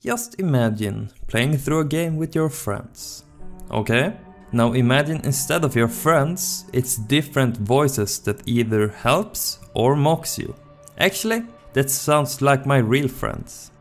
Just imagine playing through a game with your friends. Okay? Now imagine instead of your friends, it's different voices that either helps or mocks you. Actually, that sounds like my real friends.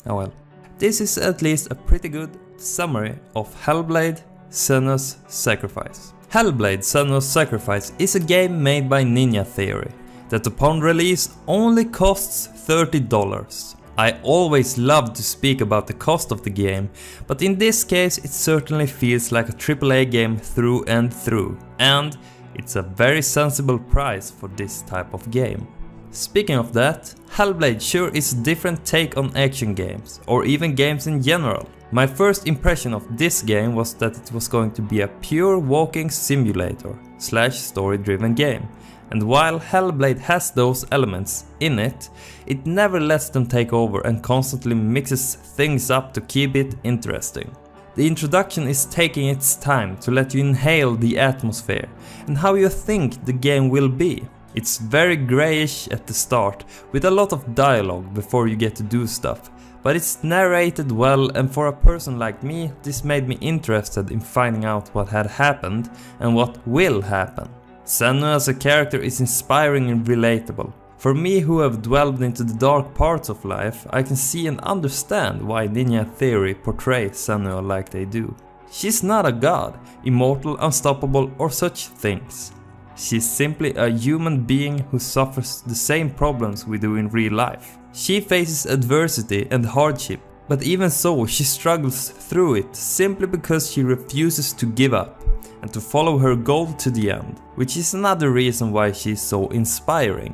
Oh well. This is at least a pretty good summary of Hellblade: Senua's Sacrifice. Hellblade: Senua's Sacrifice is a game made by Ninja Theory that upon release only costs $30. I always love to speak about the cost of the game, but in this case it certainly feels like a AAA game through and through, and it's a very sensible price for this type of game. Speaking of that, Hellblade sure is a different take on action games, or even games in general. My first impression of this game was that it was going to be a pure walking simulator / story-driven game. And while Hellblade has those elements in it, it never lets them take over and constantly mixes things up to keep it interesting. The introduction is taking its time to let you inhale the atmosphere and how you think the game will be. It's very greyish at the start, with a lot of dialogue before you get to do stuff, but it's narrated well, and for a person like me, this made me interested in finding out what had happened and what will happen. Senua as a character is inspiring and relatable. For me, who have dwelled into the dark parts of life, I can see and understand why Ninja Theory portrays Senua like they do. She's not a god, immortal, unstoppable or such things. She's simply a human being who suffers the same problems we do in real life. She faces adversity and hardship, but even so she struggles through it simply because she refuses to give up and to follow her goal to the end, which is another reason why she's so inspiring.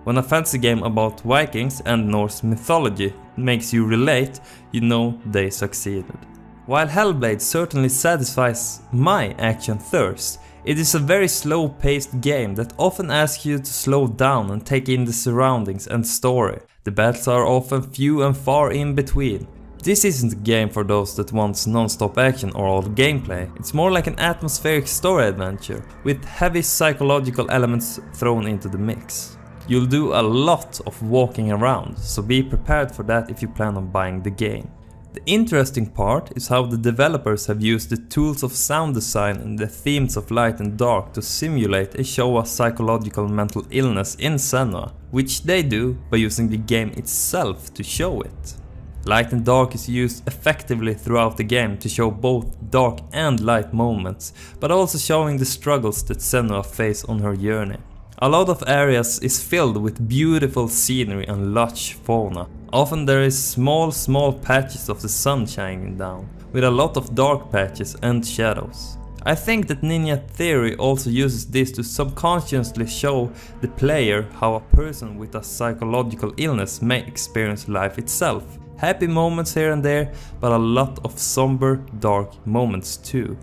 When a fantasy game about Vikings and Norse mythology makes you relate, you know they succeeded. While Hellblade certainly satisfies my action thirst, it is a very slow-paced game that often asks you to slow down and take in the surroundings and story. The battles are often few and far in between. This isn't a game for those that wants non-stop action or all gameplay. It's more like an atmospheric story adventure, with heavy psychological elements thrown into the mix. You'll do a lot of walking around, so be prepared for that if you plan on buying the game. The interesting part is how the developers have used the tools of sound design and the themes of light and dark to simulate and show a psychological mental illness in Senua, which they do by using the game itself to show it. Light and dark is used effectively throughout the game to show both dark and light moments, but also showing the struggles that Senua faces on her journey. A lot of areas is filled with beautiful scenery and lush fauna. Often there is small patches of the sun shining down, with a lot of dark patches and shadows. I think that Ninja Theory also uses this to subconsciously show the player how a person with a psychological illness may experience life itself. Happy moments here and there, but a lot of somber, dark moments too.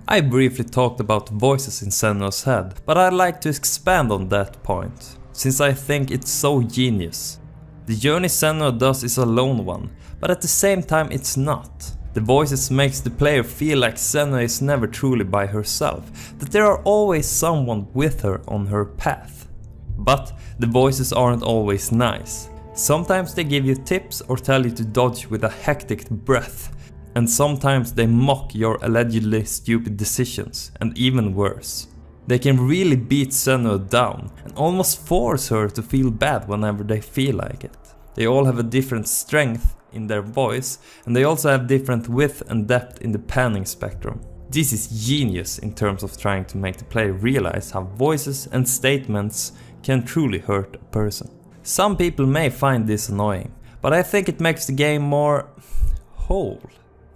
I briefly talked about voices in Senua's head, but I'd like to expand on that point, since I think it's so genius. The journey Senua does is a lone one, but at the same time it's not. The voices makes the player feel like Senua is never truly by herself, that there are always someone with her on her path. But the voices aren't always nice. Sometimes they give you tips or tell you to dodge with a hectic breath. And sometimes they mock your allegedly stupid decisions, and even worse. They can really beat Senua down and almost force her to feel bad whenever they feel like it. They all have a different strength in their voice, and they also have different width and depth in the panning spectrum. This is genius in terms of trying to make the player realize how voices and statements can truly hurt a person. Some people may find this annoying, but I think it makes the game more whole.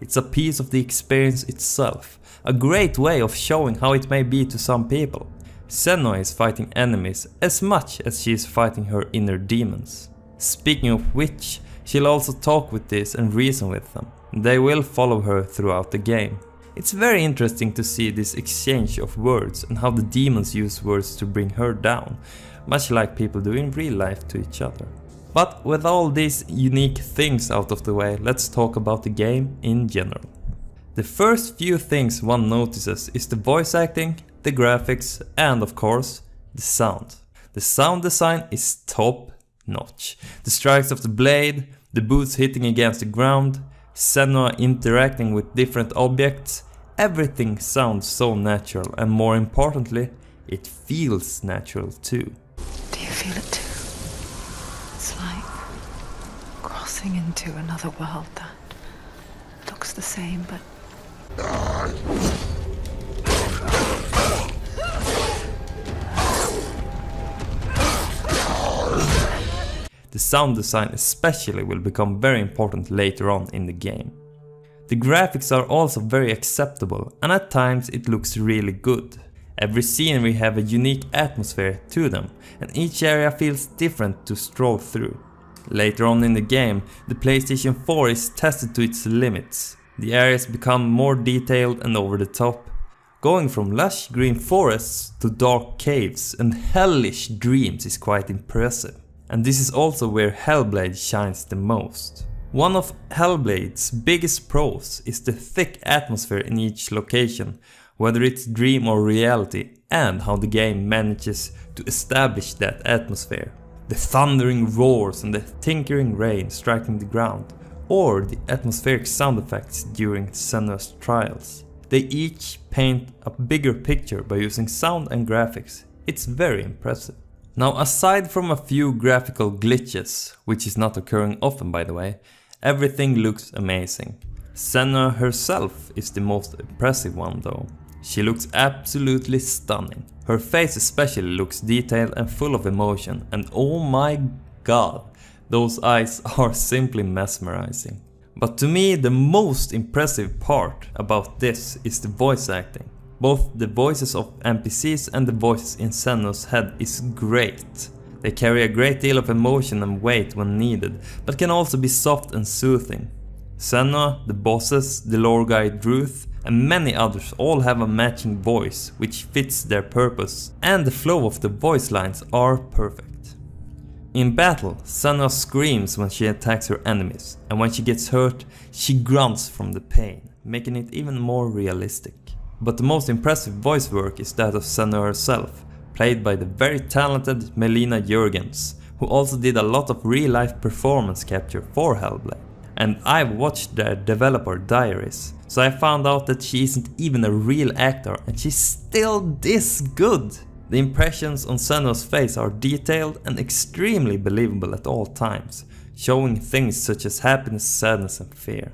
It's a piece of the experience itself, a great way of showing how it may be to some people. Senua is fighting enemies as much as she is fighting her inner demons. Speaking of which, she'll also talk with this and reason with them. They will follow her throughout the game. It's very interesting to see this exchange of words and how the demons use words to bring her down, much like people do in real life to each other. But with all these unique things out of the way, let's talk about the game in general. The first few things one notices is the voice acting, the graphics, and of course, the sound. The sound design is top notch. The strikes of the blade, the boots hitting against the ground, Senua interacting with different objects, everything sounds so natural, and more importantly, it feels natural too. Do you feel it too? It's like crossing into another world that looks the same, but... The sound design especially will become very important later on in the game. The graphics are also very acceptable, and at times it looks really good. Every scenery have a unique atmosphere to them, and each area feels different to stroll through. Later on in the game, the PlayStation 4 is tested to its limits. The areas become more detailed and over the top, going from lush green forests to dark caves and hellish dreams is quite impressive. And this is also where Hellblade shines the most. One of Hellblade's biggest pros is the thick atmosphere in each location, whether it's dream or reality, and how the game manages to establish that atmosphere. The thundering roars and the tinkering rain striking the ground, or the atmospheric sound effects during Senua's trials. They each paint a bigger picture by using sound and graphics. It's very impressive. Now, aside from a few graphical glitches, which is not occurring often by the way, everything looks amazing. Senua herself is the most impressive one though. She looks absolutely stunning. Her face especially looks detailed and full of emotion, and oh my god, those eyes are simply mesmerizing. But to me, the most impressive part about this is the voice acting. Both the voices of NPCs and the voices in Senua's head is great. They carry a great deal of emotion and weight when needed, but can also be soft and soothing. Senua, the bosses, the lore guide Ruth, and many others all have a matching voice which fits their purpose, and the flow of the voice lines are perfect. In battle, Senua screams when she attacks her enemies, and when she gets hurt, she grunts from the pain, making it even more realistic. But the most impressive voice work is that of Senua herself, played by the very talented Melina Jurgens, who also did a lot of real-life performance capture for Hellblade. And I've watched their developer diaries, so I found out that she isn't even a real actor and she's still this good! The impressions on Senua's face are detailed and extremely believable at all times, showing things such as happiness, sadness and fear.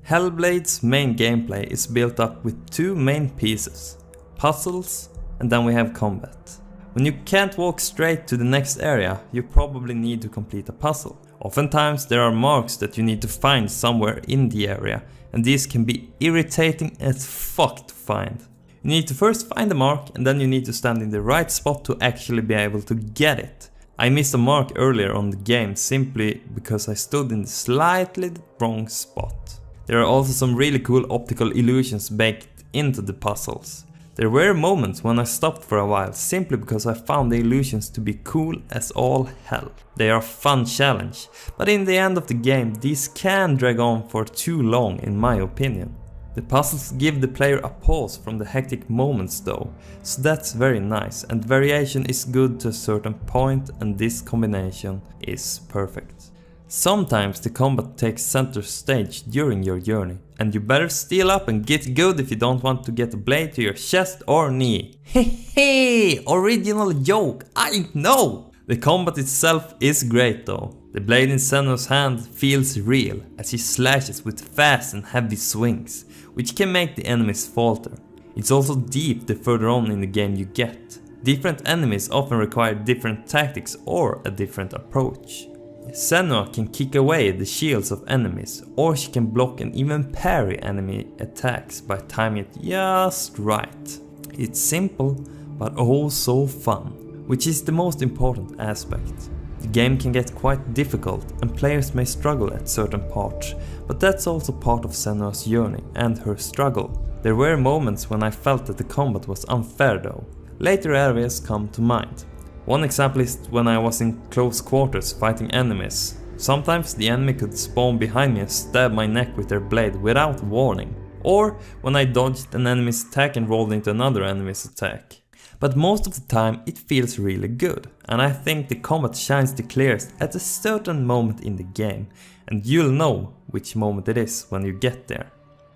Hellblade's main gameplay is built up with two main pieces, puzzles and then we have combat. When you can't walk straight to the next area, you probably need to complete a puzzle. Oftentimes there are marks that you need to find somewhere in the area, and these can be irritating as fuck to find. You need to first find the mark and then you need to stand in the right spot to actually be able to get it. I missed a mark earlier on the game simply because I stood in the slightly wrong spot. There are also some really cool optical illusions baked into the puzzles. There were moments when I stopped for a while simply because I found the illusions to be cool as all hell. They are a fun challenge, but in the end of the game these can drag on for too long in my opinion. The puzzles give the player a pause from the hectic moments though, so that's very nice, and variation is good to a certain point, and this combination is perfect. Sometimes the combat takes center stage during your journey, and you better steel up and get good if you don't want to get a blade to your chest or knee. Hehe, original joke, I know! The combat itself is great though. The blade in Senua's hand feels real, as she slashes with fast and heavy swings, which can make the enemies falter. It's also deep the further on in the game you get. Different enemies often require different tactics or a different approach. Senua can kick away the shields of enemies, or she can block and even parry enemy attacks by timing it just right. It's simple, but oh so fun, which is the most important aspect. The game can get quite difficult and players may struggle at certain parts, but that's also part of Senua's journey and her struggle. There were moments when I felt that the combat was unfair though. Later areas come to mind. One example is when I was in close quarters fighting enemies. Sometimes the enemy could spawn behind me and stab my neck with their blade without warning. Or when I dodged an enemy's attack and rolled into another enemy's attack. But most of the time it feels really good, and I think the combat shines the clearest at a certain moment in the game, and you'll know which moment it is when you get there.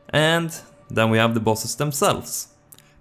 And then we have the bosses themselves.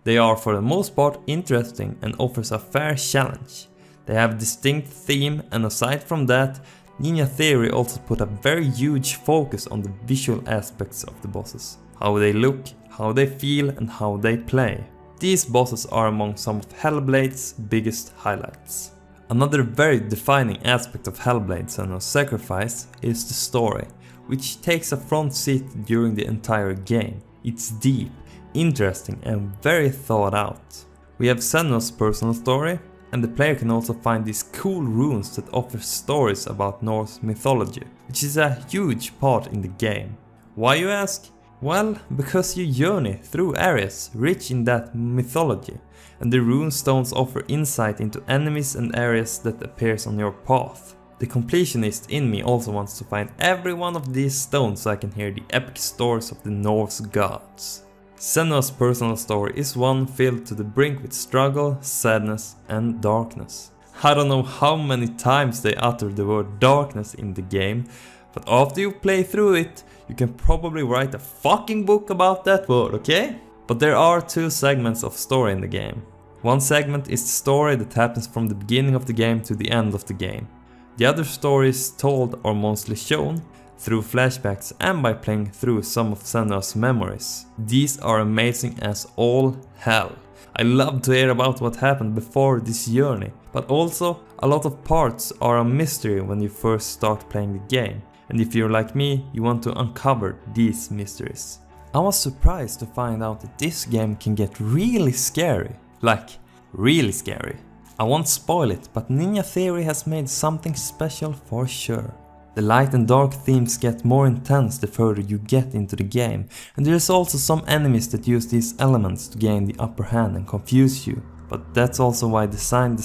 They are for the most part interesting and offers a fair challenge. They have a distinct theme, and aside from that, Ninja Theory also put a very huge focus on the visual aspects of the bosses. How they look, how they feel, and how they play. These bosses are among some of Hellblade's biggest highlights. Another very defining aspect of Hellblade: Senua's Sacrifice is the story, which takes a front seat during the entire game. It's deep, interesting, and very thought out. We have Senua's personal story, and the player can also find these cool runes that offer stories about Norse mythology, which is a huge part in the game. Why, you ask? Well, because you journey through areas rich in that mythology, and the rune stones offer insight into enemies and areas that appears on your path. The completionist in me also wants to find every one of these stones so I can hear the epic stories of the Norse gods. Senua's personal story is one filled to the brink with struggle, sadness, and darkness. I don't know how many times they utter the word darkness in the game, but after you play through it, you can probably write a fucking book about that word, okay? But there are two segments of story in the game. One segment is the story that happens from the beginning of the game to the end of the game. The other stories told are mostly shown through flashbacks and by playing through some of Senua's memories. These are amazing as all hell. I love to hear about what happened before this journey, but also a lot of parts are a mystery when you first start playing the game. And if you're like me, you want to uncover these mysteries. I was surprised to find out that this game can get really scary. Like, really scary. I won't spoil it, but Ninja Theory has made something special for sure. The light and dark themes get more intense the further you get into the game, and there's also some enemies that use these elements to gain the upper hand and confuse you. But that's also why design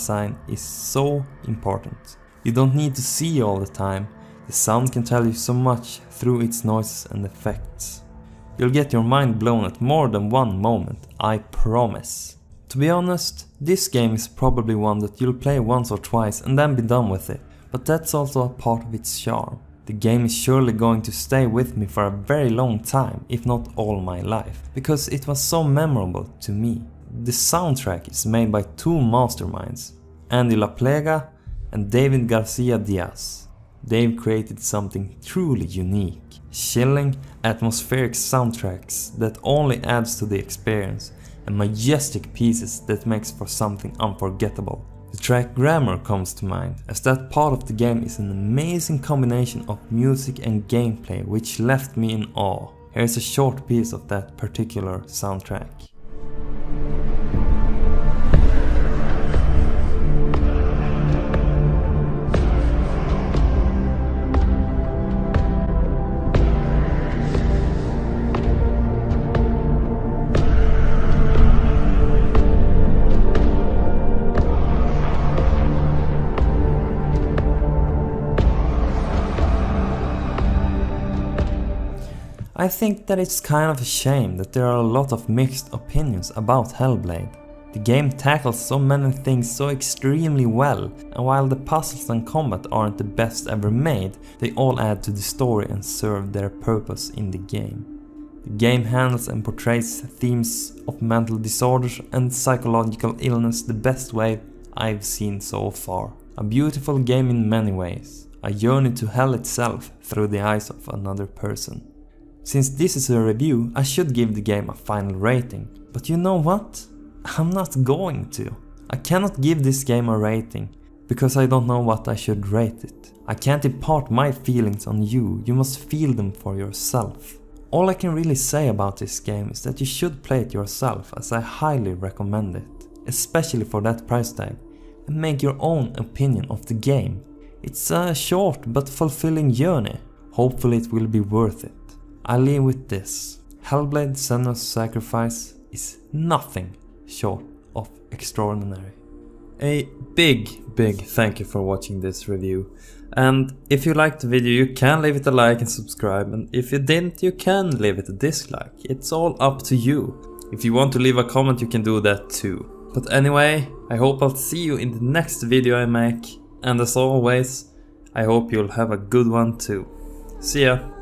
is so important. You don't need to see all the time. The sound can tell you so much through its noises and effects. You'll get your mind blown at more than one moment, I promise. To be honest, this game is probably one that you'll play once or twice and then be done with it, but that's also a part of its charm. The game is surely going to stay with me for a very long time, if not all my life, because it was so memorable to me. The soundtrack is made by two masterminds, Andy LaPlega and David Garcia Diaz. They've created something truly unique, chilling, atmospheric soundtracks that only adds to the experience, and majestic pieces that makes for something unforgettable. The track Grammar comes to mind, as that part of the game is an amazing combination of music and gameplay which left me in awe. Here's a short piece of that particular soundtrack. I think that it's kind of a shame that there are a lot of mixed opinions about Hellblade. The game tackles so many things so extremely well, and while the puzzles and combat aren't the best ever made, they all add to the story and serve their purpose in the game. The game handles and portrays themes of mental disorders and psychological illness the best way I've seen so far. A beautiful game in many ways, a journey to hell itself through the eyes of another person. Since this is a review, I should give the game a final rating. But you know what? I'm not going to. I cannot give this game a rating, because I don't know what I should rate it. I can't impart my feelings on you, you must feel them for yourself. All I can really say about this game is that you should play it yourself, as I highly recommend it. Especially for that price tag, and make your own opinion of the game. It's a short but fulfilling journey. Hopefully it will be worth it. I leave with this. Hellblade: Senua's Sacrifice is nothing short of extraordinary. A big thank you for watching this review. And if you liked the video, you can leave it a like and subscribe, and if you didn't, you can leave it a dislike. It's all up to you. If you want to leave a comment, you can do that too. But anyway, I hope I'll see you in the next video I make, and as always, I hope you'll have a good one too. See ya!